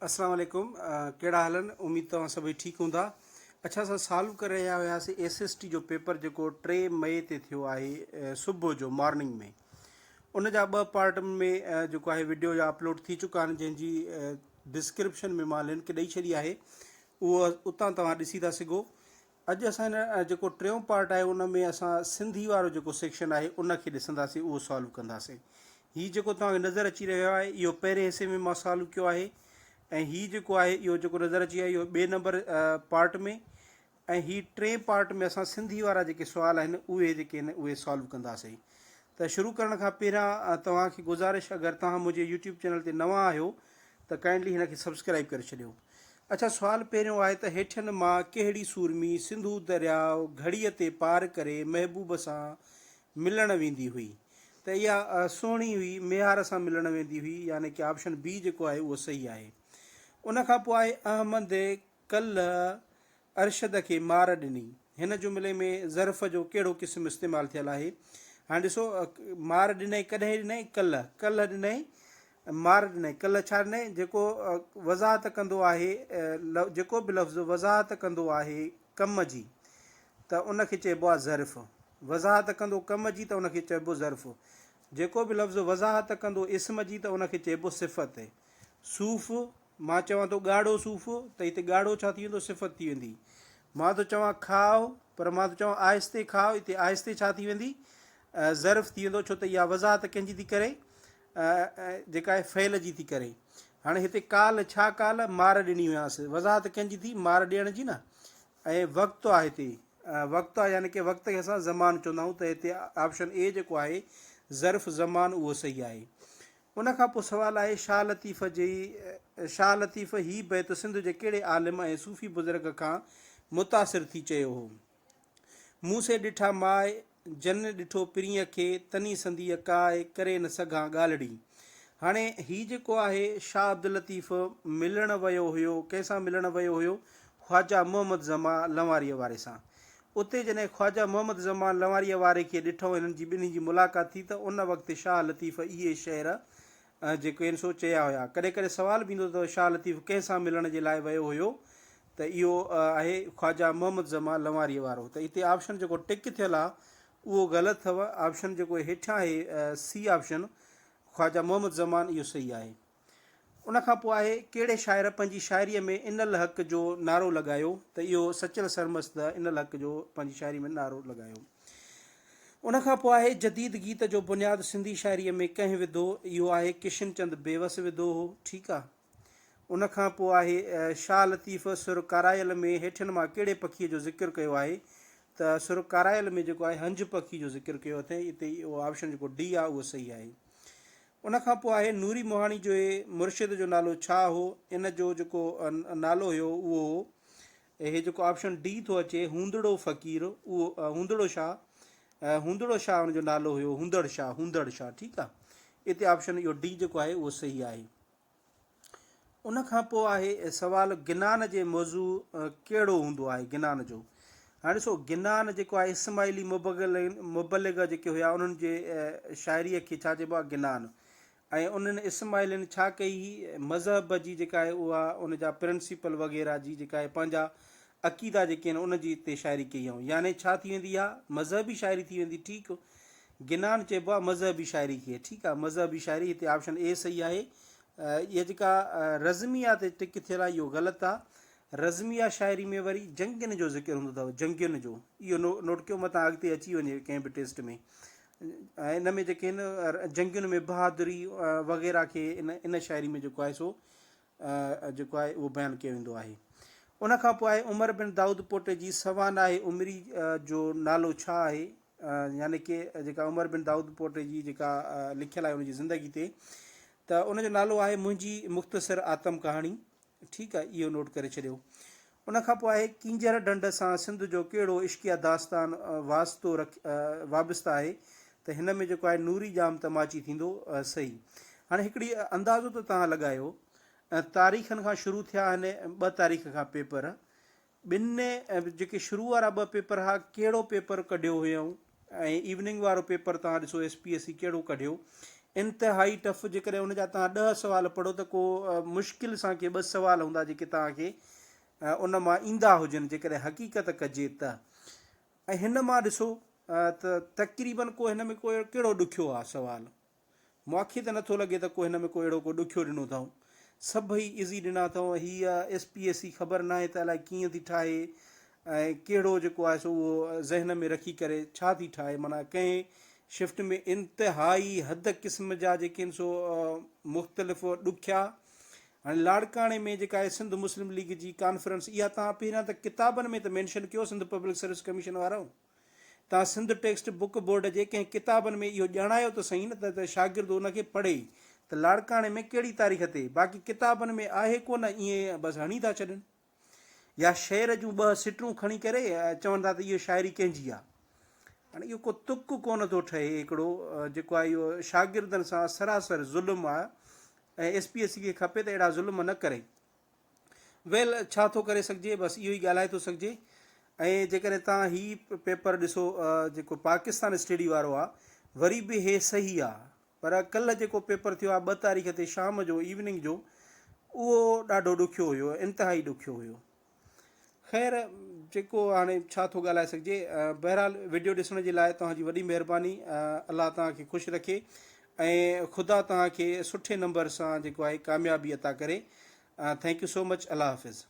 अस्सलाम वालेकुम। कहिड़ा हाल आहिनि? उमेद तव्हां सभई ठीकु हूंदा। अच्छा, असां सॉल्व करे रहिया हुआसीं SST जो पेपर जेको 3 मई ते थियो आहे सुबुह जो मॉर्निंग में। उन जा 2 पार्ट में जेको आहे वीडियो जा अपलोड थी चुका आहिनि, जंहिंजी डिस्क्रिप्शन में मां लिंक ॾेई छॾी आहे, उहो उतां तव्हां ॾिसी था सघो। अॼु असां हिन जेको टियों पार्ट आहे उन में असां सिंधी वारो जेको सेक्शन आहे उनखे ॾिसंदासीं, उहो सॉल्व कंदासीं। हीअ जेको तव्हांखे नज़र अची रहियो आहे इहो पहिरें हिसे में मां सॉल्व कयो आहे, ऐं हीअ जेको आहे इहो जेको नज़र अची आहे इहो ॿिए नंबर पार्ट में, ऐं हीअ टे पार्ट में असां सिंधी वारा जेके सुवाल आहिनि उहे जेके आहिनि उहे सॉल्व कंदासीं। त शुरू करण खां पहिरियां तव्हांखे गुज़ारिश, अगरि तव्हां मुंहिंजे यूट्यूब चैनल ते नवां आहियो त काइंडली हिनखे सब्सक्राइब करे छॾियो। अच्छा, सुवाल पहिरियों आहे त हेठियनि मां कहिड़ी सूरमी सिंधू दरियाउ घड़ीअ ते पार करे महबूब सां मिलणु वेंदी हुई? त इहा सुहिणी हुई, मेहार सां मिलणु वेंदी हुई, यानी कि ऑप्शन बी जेको आहे उहो सही आहे। उनखां पोइ आहे अहमद कल्ह अरशद खे मार ॾिनी। हिन जुमिले में ज़र्फ़ जो कहिड़ो क़िस्म इस्तेमालु थियल आहे? हाणे ॾिसो, मार ॾिनई कॾहिं ॾिनई? कल्ह ॾिनई, मार ॾिनई कल्ह छा ॾिनई? जेको वज़ाहत कंदो आहे, जेको बि लफ़्ज़ वज़ाहत कंदो आहे कम जी त उनखे चइबो आहे ज़र्फ़। वज़ाहत कंदो कम जी त उनखे चइबो ज़र्फ़। जेको बि लफ़्ज़ वज़ाहत कंदो इस्म जी त उनखे चइबो सिफ़त। सूफ़, मां चवां थो ॻाढ़ो सूफ़ त हिते ॻाढ़ो छा थी वेंदो? सिफ़त थी वेंदी। मां थो चवां खाओ, पर मां थो चवां आहिस्ते खाओ, हिते आहिस्ते छा थी वेंदी? ज़र्फ़ थी वेंदो, छो त इहा वज़ाहत कंहिंजी थी करे? जेका आहे फ़इल जी थी करे। हाणे हिते काल, छा काल? मार ॾिनी हुआसीं, वज़ाहत कंहिंजी थी? मार ॾियण जी न। ऐं वक़्तु आहे हिते, वक़्तु आहे, यानी कि वक़्त खे असां ज़मान चवंदा आहियूं, त हिते ऑप्शन ए जेको आहे ज़र्फ़ ज़मान उहो सही आहे। उनखां पोइ सुवालु आहे शाह लतीफ़ ही बैत सिंध जे कहिड़े आलिम ऐं सूफ़ी बुज़ुर्ग खां मुतासिर थी चयो हो? मूं से ॾिठा माए जन ॾिठो पिरीअ खे, तनी संदीअ काए करे न सघां ॻाल्हिड़ी। हाणे हीउ जेको आहे शाह अब्दुल लतीफ़ मिलणु वियो हुयो, कंहिंसां मिलणु वियो हुयो? ख़्वाजा मोहम्मद ज़मान लंवारीअ वारे सां। उते जॾहिं ख़्वाजा मोहम्मद ज़मान लंवारीअ वारे खे ॾिठो, हिननि जी ॿिन्ही जी मुलाक़ात थी, त उन वक़्तु शाह लतीफ़ इहे शेर जेके आहिनि सो चया हुया। कॾहिं कॾहिं सुवाल बि ईंदो अथव शाह लतीफ़ कंहिंसां मिलण जे लाइ वियो हुयो, त इहो आहे ख़्वाजा मोहम्मद ज़मान लंवारीअ वारो। त हिते ऑप्शन जेको टिक थियल आहे उहो ग़लति अथव। ऑप्शन जेको हेठियां आहे सी ऑप्शन ख़्वाजा मोहम्मद ज़मान, इहो सही आहे। उनखां पोइ आहे कहिड़े शाइर पंहिंजी शाइरीअ में इनल हक़ जो नारो लॻायो? त इहो सचल सरमस्त इनल हक़ जो पंहिंजी शाइरी में नारो लॻायो। उनखां पोइ आहे जदीद गीत जो बुनियादु सिंधी शाइरीअ में कंहिं विधो? इहो आहे किशन चंद बेवस विधो हो। ठीकु आहे। उनखां पोइ आहे शाह लतीफ़ सुर कारायल में हेठियुनि मां कहिड़े पखीअ जो ज़िक्र कयो आहे? त सुर कारायल में जेको आहे हंज पखी जो ज़िक्र कयो अथई। हिते इहो ऑप्शन जेको डी आहे उहो सही आहे। उनखां पोइ आहे नूरी मोहाणी जो मुर्शिद जो नालो छा हो? इन जो जेको नालो हुयो उहो हो, हे जेको ऑप्शन डी थो अचे हूंदड़ो फ़क़ीर, उहो हूंदड़ो शाह हुनजो नालो हुयो, हूंदड़ शाह। ठीकु आहे। हिते ऑप्शन इहो डी जेको आहे उहो सही आहे। उनखां पोइ आहे सवाल गिनान जे मौज़ू कहिड़ो हूंदो आहे? गिनान जो, हाणे ॾिसो, गिनान जेको आहे इस्माइली मुबलिग जेके हुया उन्हनि जे शाइरीअ खे छा चइबो आहे? गिनान। ऐं उन्हनि इस्माइलिन छा कई? मज़हब जी जेका आहे उहा उनजा प्रिंसिपल वग़ैरह जी जेका आहे पंहिंजा अक़ीदा जेके आहिनि उनजी हिते शाइरी कई आहे, यानी छा थी वेंदी आहे? मज़हबी शाइरी थी वेंदी। ठीकु, गिनान चइबो आहे मज़हबी शाइरी खे। ठीकु आहे, मज़हबी शाइरी, हिते ऑप्शन ए सही आहे। इहा जेका रज़मिया ते टिक थियल आहे इहो ग़लति आहे। रज़मिया शाइरी में वरी जंगियुनि जो ज़िक्र हूंदो अथव, जंगियुनि जो। इहो नोट कयो, मथां अॻिते अची वञे कंहिं बि टेस्ट में। ऐं इन में जेके आहिनि जंगियुनि में बहादुरी वग़ैरह खे इन शाइरी में जेको आहे सो जेको आहे उहो बयानु कयो वेंदो आहे। उनखां पोइ आहे उमर बिन दाऊद पोटे जी सवानाए उमिरी जो नालो छा आहे? यानी कि जेका उमर बिन दाऊद पोटे जी जेका लिखियलु आहे उनजी ज़िंदगी ते, त उनजो नालो आहे मुंहिंजी मुख़्तसिर आतम कहाणी। ठीकु आहे, इहो नोट करे छॾियो। उनखां पोइ आहे किंजर ढंढ सां सिंध जो कहिड़ो इश्किया दास्तान वाबस्ता आहे? त हिन में जेको आहे नूरी जाम तमाची थींदो सही। हाणे हिकिड़ी अंदाज़ो त तव्हां लॻायो, तारीख़नि खां शुरू थिया आहिनि 2 तारीख़ खां पेपर, ॿिनि जेके शुरू वारा 2 पेपर हुआ कहिड़ो पेपर कढियो हुयऊं, ऐं इवनिंग वारो पेपर तव्हां ॾिसो SPSC कहिड़ो कढियो, इंतिहाई टफ जेकॾहिं उन जा तव्हां 10 सुवाल पढ़ो त को मुश्किल सां के 2 सुवाल हूंदा जेके तव्हांखे उन मां ईंदा हुजनि जेकॾहिं हक़ीक़त कजे त। ऐं हिन मां ॾिसो त तक़रीबन को हिन में को कहिड़ो ॾुखियो आहे सुवालु, मूंखे त नथो लॻे त को हिन में को अहिड़ो को ॾुखियो ॾिनो अथऊं। सभई इज़ी ॾिना अथऊं। हीअ SPSC ख़बर न आहे त अलाए कीअं थी ठाहे ऐं कहिड़ो जेको आहे सो उहो ज़हन में रखी करे छा थी ठाहे। माना कंहिं शिफ्ट में इंतिहाई हद क़िस्म जा जेके आहिनि सो मुख़्तलिफ़ ॾुखिया। हाणे लाड़काणे में जेका आहे सिंध मुस्लिम लीग जी कॉन्फ्रेंस, इहा तव्हां पहिरियां त किताबनि में त मैंशन कयो सिंध पब्लिक सर्विस कमीशन वारो, तव्हां सिंध टेक्स्ट बुक बोर्ड जे कंहिं किताबनि में इहो ॼाणायो त सही न त शागिर्द उनखे पढ़े त लाड़काणे में कहिड़ी तारीख़ ते। बाक़ी किताबनि में आहे कोन, ईअं बसि हणी था छॾनि, या शहर जूं 2 सिटूं खणी करे चवनि था त इहो शाइरी कंहिंजी आहे। हाणे इहो को तुक कोन थो ठहे हिकिड़ो जेको आहे इहो शागिर्दनि सां सरासर ज़ुल्म आहे ऐं SPSC खे खपे त अहिड़ा ज़ुल्म न करे। वेल छा थो करे सघिजे, बसि इहो ई ॻाल्हाए थो सघिजे। ऐं जेकॾहिं तव्हां हीउ पेपर ॾिसो जेको पाकिस्तान स्टडी वारो आहे, वरी बि हे सही आहे, पर कल्ह जेको पेपर थियो आहे 2 तारीख़ ते शाम जो इवनिंग जो, उहो ॾाढो ॾुखियो हुयो, इंतिहाई ॾुखियो हुयो। ख़ैर जेको हाणे छा थो ॻाल्हाए सघिजे। बहरहाल वीडियो ॾिसण जे लाइ तव्हांजी वॾी महिरबानी। अलाह तव्हांखे ख़ुशि रखे ऐं ख़ुदा तव्हांखे सुठे नंबर सां जेको आहे कामयाबी अता करे। Thank you so much. अल्लाह हाफ़िज़।